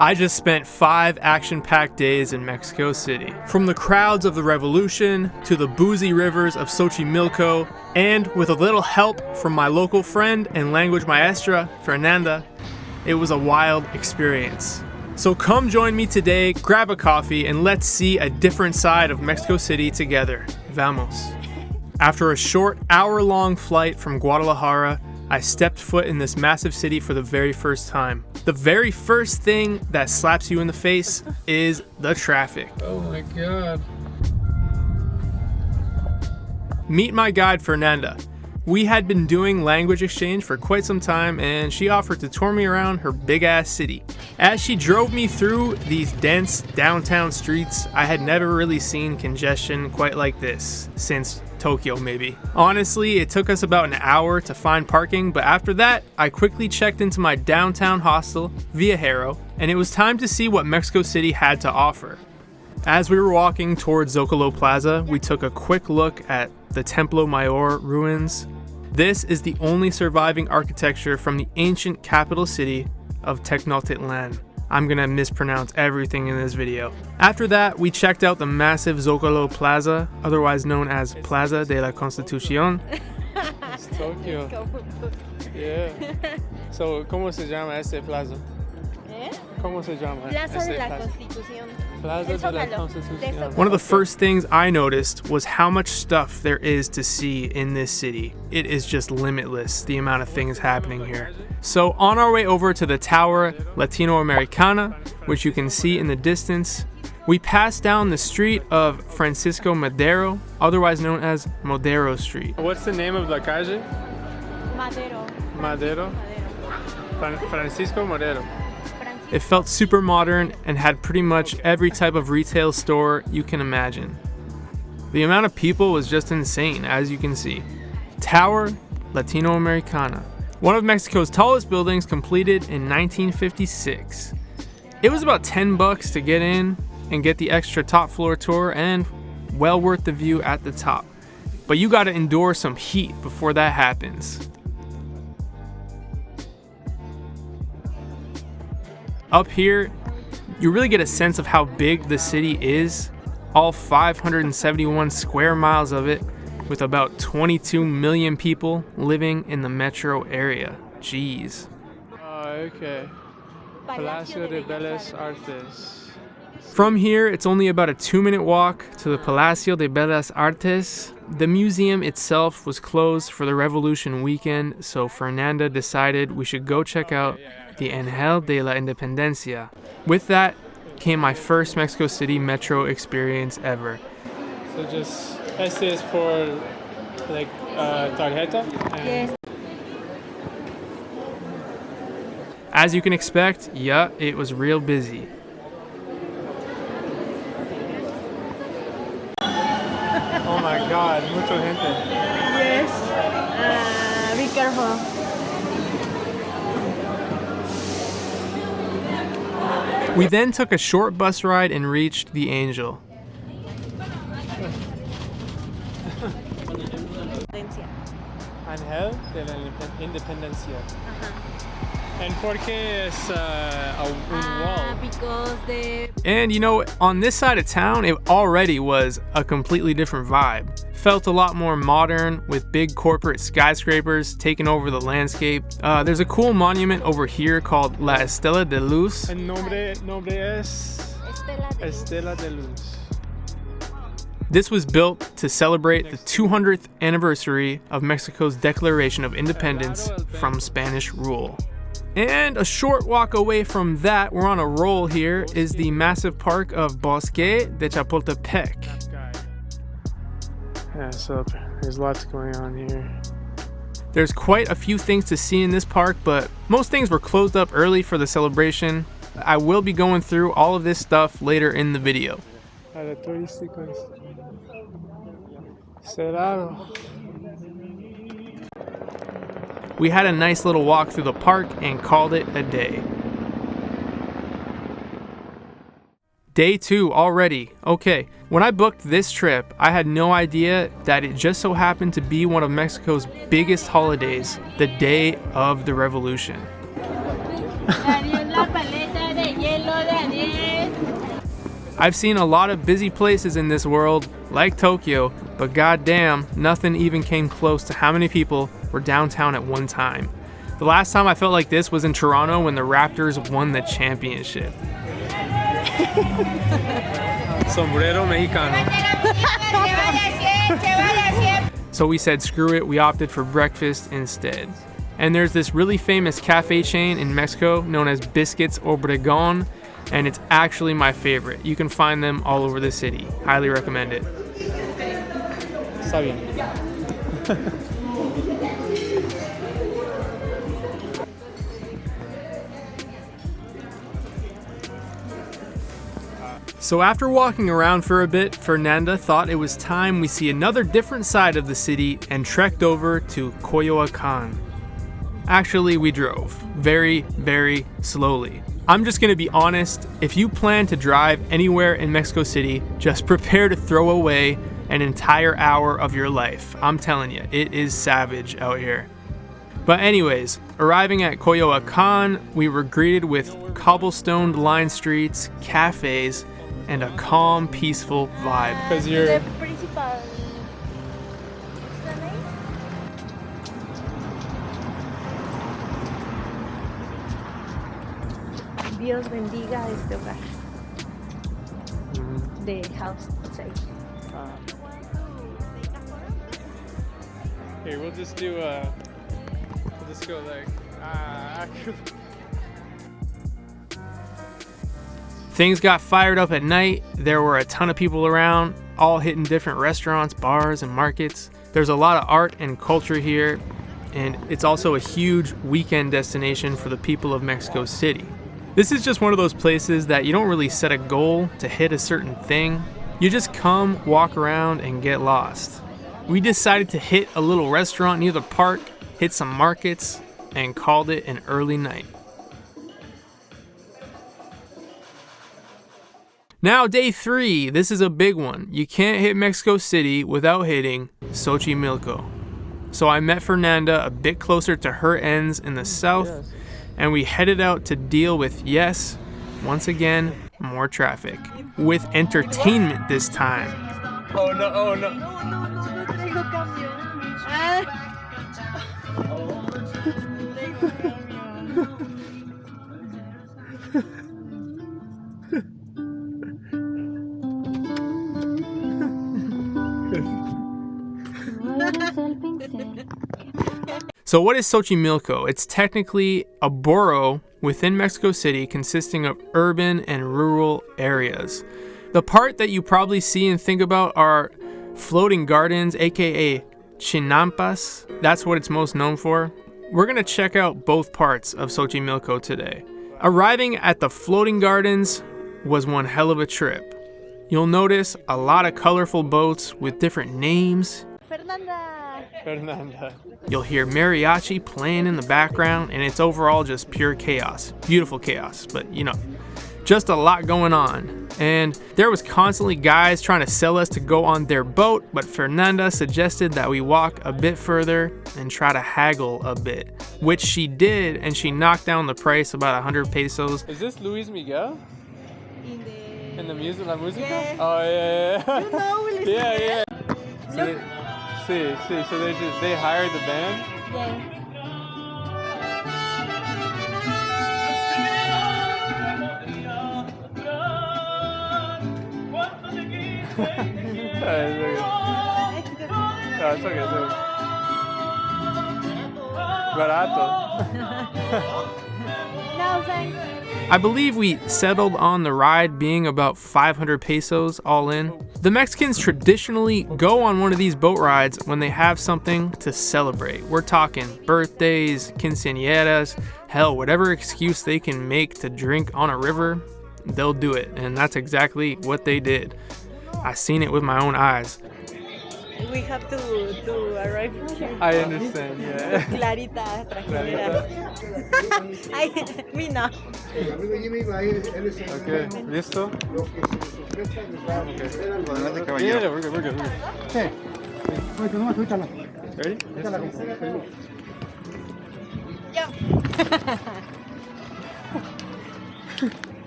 I just spent 5 action-packed days in Mexico City. From the crowds of the revolution to the boozy rivers of Xochimilco, and with a little help from my local friend and language maestra, Fernanda, it was a wild experience. So come join me today, grab a coffee, and let's see a different side of Mexico City together. Vamos. After a short hour-long flight from Guadalajara, I stepped foot in this massive city for the very first time. The very first thing that slaps you in the face is the traffic. Oh my god. Meet my guide, Fernanda. We had been doing language exchange for quite some time, and she offered to tour me around her big-ass city. As she drove me through these dense downtown streets, I had never really seen congestion quite like this, since Tokyo maybe. Honestly, it took us about an hour to find parking, but after that, I quickly checked into my downtown hostel, Viajero, and it was time to see what Mexico City had to offer. As we were walking towards Zocalo Plaza, we took a quick look at the Templo Mayor ruins. This is the only surviving architecture from the ancient capital city of Tenochtitlan. I'm gonna mispronounce everything in this video. After that, we checked out the massive Zocalo Plaza, otherwise known as Plaza de la Constitución. It's Tokyo. Yeah. So, ¿cómo se llama este plaza? ¿Cómo se llama? Plaza de la Constitución. Plaza de la Constitución. One of the first things I noticed was how much stuff there is to see in this city. It is just limitless, the amount of things happening here. So on our way over to the Tower Latinoamericana, which you can see in the distance, we passed down the street of Francisco Madero, otherwise known as Madero Street. What's the name of the calle? Madero. Madero? Francisco Madero. It felt super modern and had pretty much every type of retail store you can imagine. The amount of people was just insane, as you can see. Tower Latinoamericana, one of Mexico's tallest buildings, completed in 1956. It was about $10 to get in and get the extra top floor tour, and well worth the view at the top. But you gotta endure some heat before that happens. Up here, you really get a sense of how big the city is, all 571 square miles of it, with about 22 million people living in the metro area. Jeez. Oh, okay. Palacio de Bellas Artes. From here, it's only about a 2-minute walk to the Palacio de Bellas Artes. The museum itself was closed for the Revolution weekend, so Fernanda decided we should go check out the Ángel de la Independencia. With that came my first Mexico City metro experience ever. So just, este is for like tarjeta? Yes. As you can expect, yeah, it was real busy. Oh my god, mucha gente. Yes. Be careful. We then took a short bus ride and reached the Angel. Ángel de la Independencia. And por qué es un wall? Because the... And you know, on this side of town, it already was a completely different vibe. Felt a lot more modern, with big corporate skyscrapers taking over the landscape. There's a cool monument over here called La Estela de Luz. El nombre es Estela de Luz. This was built to celebrate the 200th anniversary of Mexico's declaration of independence from Spanish rule. And a short walk away from that, we're on a roll here, is the massive park of Bosque de Chapultepec. Yeah, so there's lots going on here. There's quite a few things to see in this park, but most things were closed up early for the celebration. I will be going through all of this stuff later in the video. Cerrado. We had a nice little walk through the park and called it a day. Day 2 already. Okay, when I booked this trip, I had no idea that it just so happened to be one of Mexico's biggest holidays, the day of the Revolution. I've seen a lot of busy places in this world, like Tokyo, but goddamn, nothing even came close to how many people were downtown at one time. The last time I felt like this was in Toronto when the Raptors won the championship. Sombrero mexicano. So we said screw it, we opted for breakfast instead. And there's this really famous cafe chain in Mexico known as Biscuits Obregon, and it's actually my favorite. You can find them all over the city. Highly recommend it. Está bien. So after walking around for a bit, Fernanda thought it was time we see another different side of the city and trekked over to Coyoacan. Actually, we drove very, very slowly. I'm just gonna be honest, if you plan to drive anywhere in Mexico City, just prepare to throw away an entire hour of your life. I'm telling you, it is savage out here. But anyways, arriving at Coyoacan, we were greeted with cobblestone lined streets, cafes, and a calm, peaceful vibe. Because you're... Dios bendiga este hogar. The house side. Here, we'll just do we'll just go like Things got fired up at night. There were a ton of people around, all hitting different restaurants, bars, and markets. There's a lot of art and culture here, and it's also a huge weekend destination for the people of Mexico City. This is just one of those places that you don't really set a goal to hit a certain thing. You just come, walk around, and get lost. We decided to hit a little restaurant near the park, hit some markets, and called it an early night. Now, day 3, this is a big one. You can't hit Mexico City without hitting Xochimilco. So I met Fernanda a bit closer to her ends in the south, and we headed out to deal with, yes, once again, more traffic. With entertainment this time. Oh no, oh no. So what is Xochimilco? It's technically a borough within Mexico City consisting of urban and rural areas. The part that you probably see and think about are floating gardens, aka chinampas. That's what it's most known for. We're gonna check out both parts of Xochimilco today. Arriving at the floating gardens was one hell of a trip. You'll notice a lot of colorful boats with different names. Fernanda. You'll hear mariachi playing in the background, and it's overall just pure chaos. Beautiful chaos, but you know, just a lot going on. And there was constantly guys trying to sell us to go on their boat, but Fernanda suggested that we walk a bit further and try to haggle a bit, which she did, and she knocked down the price about 100 pesos. Is this Luis Miguel? In the music, la música? Yeah. Oh yeah. You know Luis Yeah, Miguel? yeah. So they hired the band? Yeah. It's okay. Barato. No, thanks. I believe we settled on the ride being about 500 pesos all in. The Mexicans traditionally go on one of these boat rides when they have something to celebrate. We're talking birthdays, quinceañeras, hell, whatever excuse they can make to drink on a river, they'll do it. And that's exactly what they did. I seen it with my own eyes. We have to arrive here. I understand, yeah. Clarita, trajinera. Me no. Okay, listo? Okay. Yeah, we're good. Okay. Ready?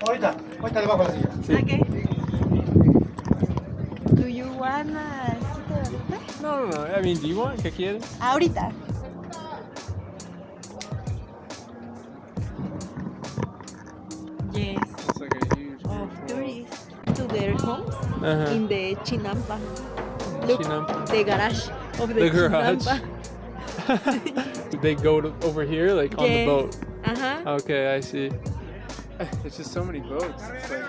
ahorita debajo de la silla. Sí. Okay. Do you want a No, I mean, do you want? ¿Qué quieres? ahorita? Yes. It's like a huge Of tourists to their homes Uh-huh. in the Chinampa. Look, Chinampa. the garage of the The garage. Chinampa. Did they go over here, like on the Yes. boat? Uh-huh. Okay, I see. It's just so many boats. It's like...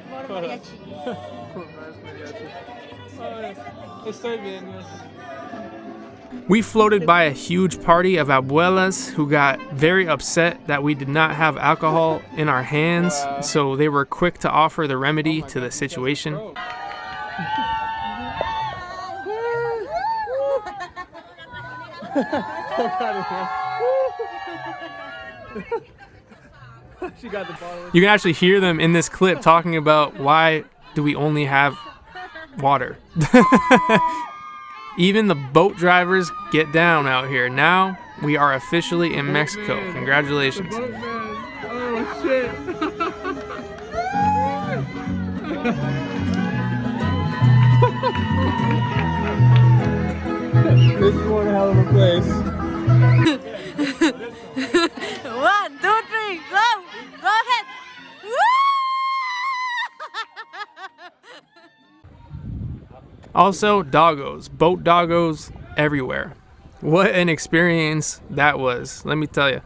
More mariachi. Estoy bien, yes. We floated by a huge party of abuelas who got very upset that we did not have alcohol in our hands, Wow. so they were quick to offer the remedy to the situation. Bro. She got the bottle. You can actually hear them in this clip talking about why do we only have water. Even the boat drivers get down out here. Now we are officially in Mexico. Congratulations. Oh shit. This is one hell of a place. 1, 2, 3, go! Go ahead! Also, doggos, boat doggos everywhere. What an experience that was, let me tell you.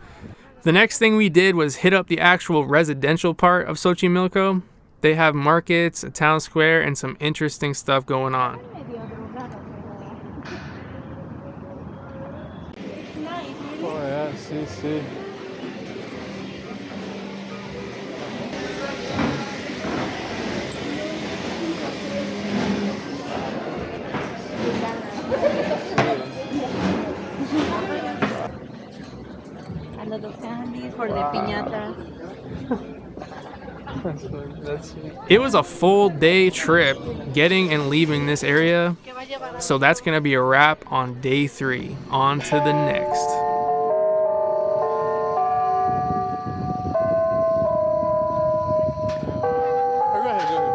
The next thing we did was hit up the actual residential part of Xochimilco. They have markets, a town square, and some interesting stuff going on. Oh yeah, sí, sí. A lot of candy for the piñata. That's sweet. It was a full day trip getting and leaving this area, so that's gonna be a wrap on day 3. On to the next. Oh, go ahead, go ahead.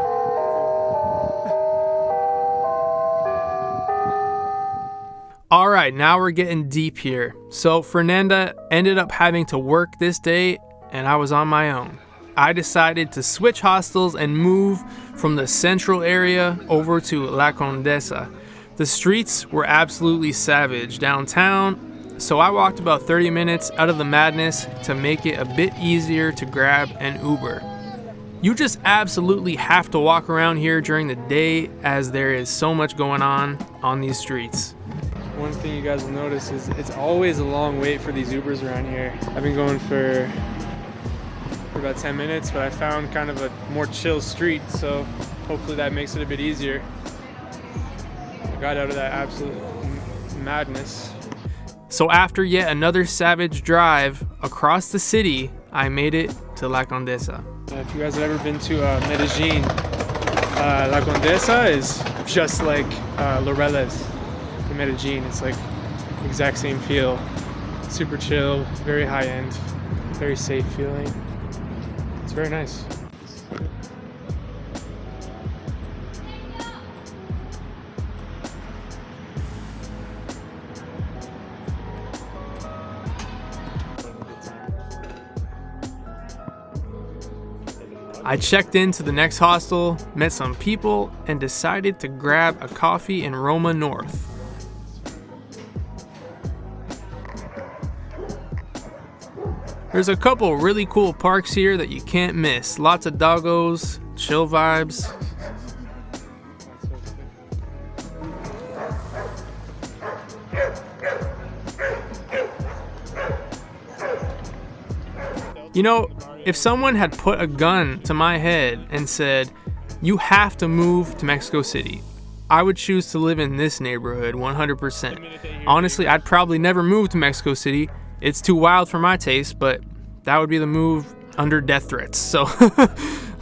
All right, now we're getting deep here. So Fernanda ended up having to work this day, and I was on my own. I decided to switch hostels and move from the central area over to La Condesa. The streets were absolutely savage downtown, so I walked about 30 minutes out of the madness to make it a bit easier to grab an Uber. You just absolutely have to walk around here during the day as there is so much going on these streets. One thing you guys will notice is it's always a long wait for these Ubers around here. I've been going for about 10 minutes, but I found kind of a more chill street, so hopefully that makes it a bit easier. I got out of that absolute madness. So after yet another savage drive across the city, I made it to La Condesa. If you guys have ever been to Medellin, La Condesa is just like Laureles in Medellin. It's like exact same feel. Super chill, very high end, very safe feeling. It's very nice. I checked into the next hostel, met some people, and decided to grab a coffee in Roma North. There's a couple really cool parks here that you can't miss. Lots of doggos, chill vibes. You know, if someone had put a gun to my head and said, you have to move to Mexico City, I would choose to live in this neighborhood 100%. Honestly, I'd probably never move to Mexico City. It's too wild for my taste, but that would be the move under death threats. So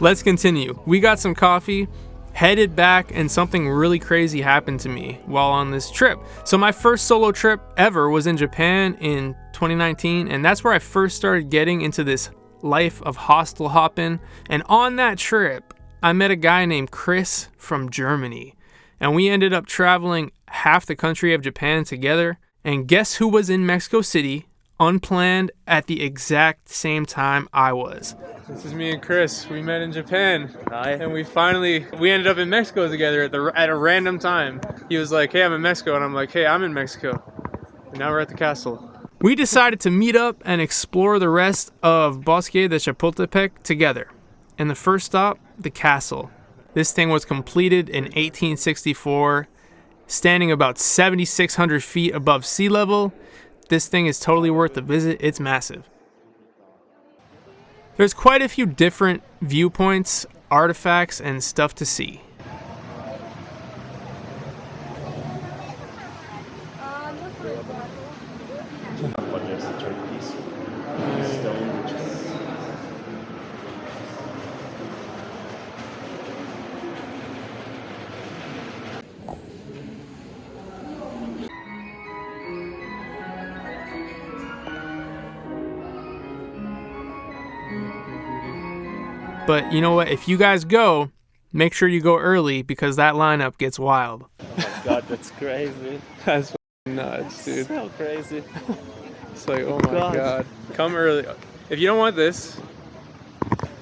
let's continue. We got some coffee headed back, and something really crazy happened to me while on this trip. So my first solo trip ever was in Japan in 2019, and that's where I first started getting into this life of hostel hopping. And on that trip, I met a guy named Chris from Germany, and we ended up traveling half the country of Japan together. And guess who was in Mexico City, unplanned, at the exact same time I was? This is me and Chris. We met in Japan. Hi. And we ended up in Mexico together at a random time. He was like, hey, I'm in Mexico. And I'm like, hey, I'm in Mexico. And now we're at the castle. We decided to meet up and explore the rest of Bosque de Chapultepec together. And the first stop, the castle. This thing was completed in 1864, standing about 7,600 feet above sea level. This thing is totally worth the visit. It's massive. There's quite a few different viewpoints, artifacts, and stuff to see. But there's a third piece. Stone, which is... But you know what? If you guys go, make sure you go early because that lineup gets wild. Oh my god, that's crazy. That's f***ing nuts, dude. So crazy. It's like, oh my God. Come early. If you don't want this,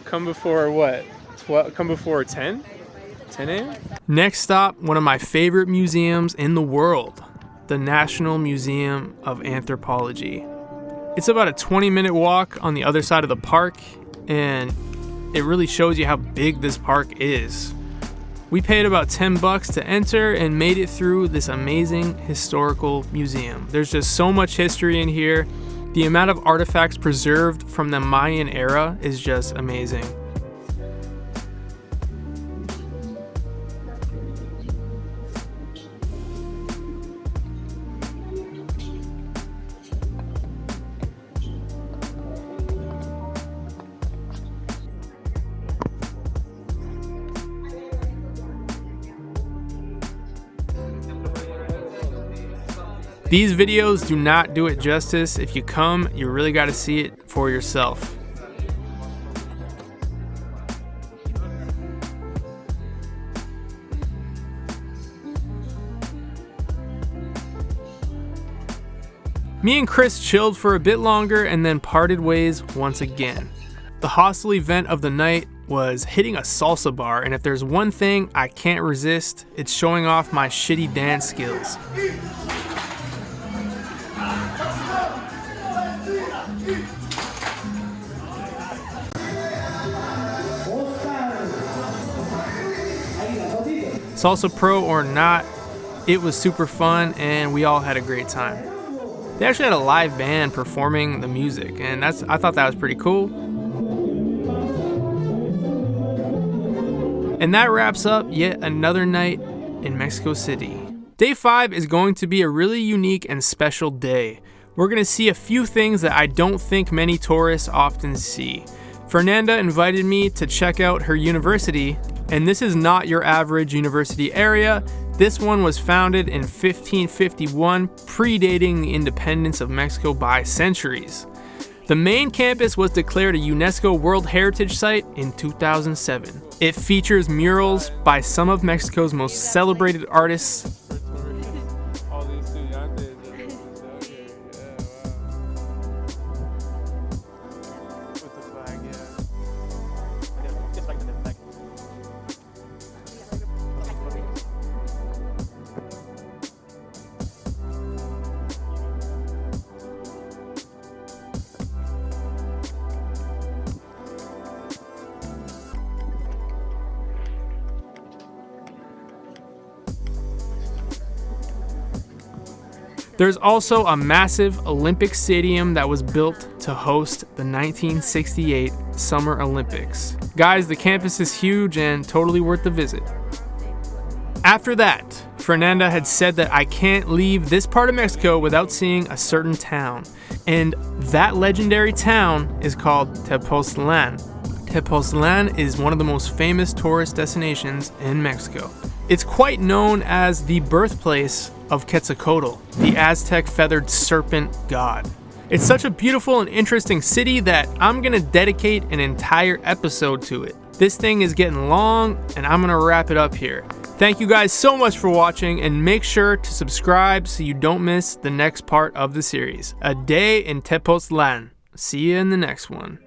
come before what? 12, come before 10? 10 a.m.? Next stop, one of my favorite museums in the world, the National Museum of Anthropology. It's about a 20-minute walk on the other side of the park, and it really shows you how big this park is. We paid about $10 to enter and made it through this amazing historical museum. There's just so much history in here. The amount of artifacts preserved from the Mayan era is just amazing. These videos do not do it justice. If you come, you really got to see it for yourself. Me and Chris chilled for a bit longer and then parted ways once again. The hostel event of the night was hitting a salsa bar, and if there's one thing I can't resist, it's showing off my shitty dance skills. Salsa pro or not, it was super fun and we all had a great time. They actually had a live band performing the music, and I thought that was pretty cool. And that wraps up yet another night in Mexico City. Day 5 is going to be a really unique and special day. We're going to see a few things that I don't think many tourists often see. Fernanda invited me to check out her university, and this is not your average university area. This one was founded in 1551, predating the independence of Mexico by centuries. The main campus was declared a UNESCO World Heritage Site in 2007. It features murals by some of Mexico's most celebrated artists. All these estudiantes that live out here. Yeah, wow. With the flag, There's also a massive Olympic stadium that was built to host the 1968 Summer Olympics. Guys, the campus is huge and totally worth the visit. After that, Fernanda had said that I can't leave this part of Mexico without seeing a certain town. And that legendary town is called Tepoztlán. Tepoztlan is one of the most famous tourist destinations in Mexico. It's quite known as the birthplace of Quetzalcoatl, the Aztec feathered serpent god. It's such a beautiful and interesting city that I'm gonna dedicate an entire episode to it. This thing is getting long, and I'm gonna wrap it up here. Thank you guys so much for watching, and make sure to subscribe so you don't miss the next part of the series, A Day in Tepoztlan. See you in the next one.